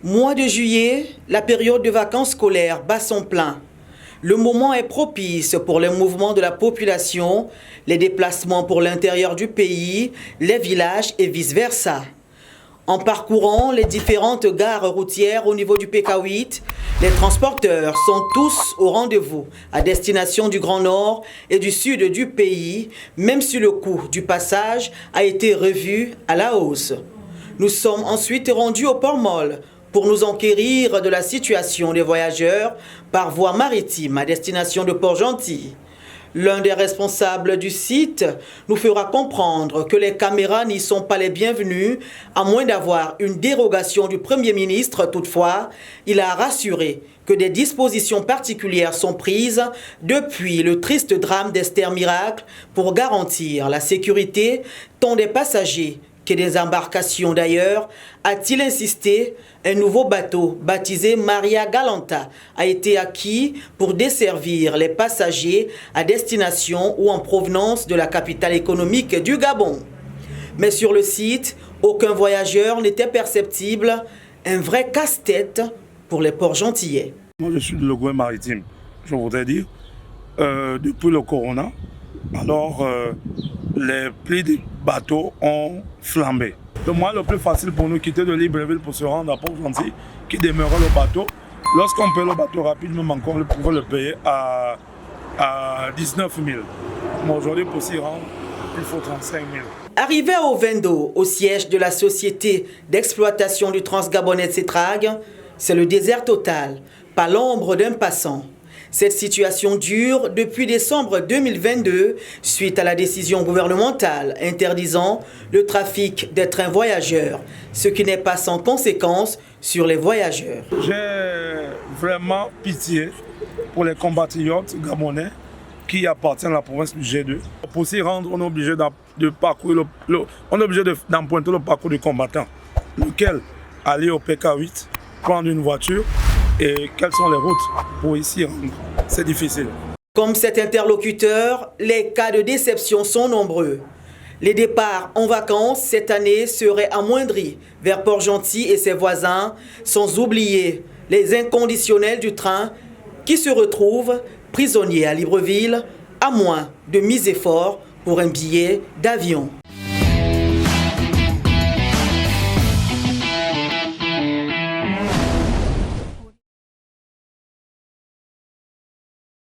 Mois de juillet, la période de vacances scolaires bat son plein. Le moment est propice pour les mouvements de la population, les déplacements pour l'intérieur du pays, les villages et vice-versa. En parcourant les différentes gares routières au niveau du PK8, les transporteurs sont tous au rendez-vous à destination du Grand Nord et du Sud du pays, même si le coût du passage a été revu à la hausse. Nous sommes ensuite rendus au Port-Molle pour nous enquérir de la situation des voyageurs par voie maritime à destination de Port-Gentil. L'un des responsables du site nous fera comprendre que les caméras n'y sont pas les bienvenues, à moins d'avoir une dérogation du Premier ministre. Toutefois, il a rassuré que des dispositions particulières sont prises depuis le triste drame d'Esther Miracle pour garantir la sécurité tant des passagers que des embarcations. D'ailleurs, a-t-il insisté, un nouveau bateau baptisé Maria Galanta a été acquis pour desservir les passagers à destination ou en provenance de la capitale économique du Gabon. Mais sur le site, aucun voyageur n'était perceptible, un vrai casse-tête pour les Port-Gentillais. Moi, je suis de Legoin maritime, je voudrais dire, depuis le corona, alors les prix des bateaux ont flambé. Le moyen le plus facile pour nous quitter de Libreville pour se rendre à Port-Gentil, qui demeurait le bateau. Lorsqu'on paye le bateau rapide, même encore, on pouvait le payer à 19 000. Mais aujourd'hui, pour s'y rendre, il faut 35 000. Arrivé à Ovendo, au siège de la société d'exploitation du Transgabonais Cetrag, c'est le désert total, pas l'ombre d'un passant. Cette situation dure depuis décembre 2022 suite à la décision gouvernementale interdisant le trafic des trains voyageurs, ce qui n'est pas sans conséquence sur les voyageurs. J'ai vraiment pitié pour les compatriotes gabonais qui appartiennent à la province du G2. Pour s'y rendre, on est obligé d'emprunter le parcours du combattant, lequel aller au PK8, prendre une voiture. Et quelles sont les routes pour ici rendre? C'est difficile. Comme cet interlocuteur, les cas de déception sont nombreux. Les départs en vacances cette année seraient amoindris vers Port-Gentil et ses voisins, sans oublier les inconditionnels du train qui se retrouvent prisonniers à Libreville, à moins de miser fort pour un billet d'avion.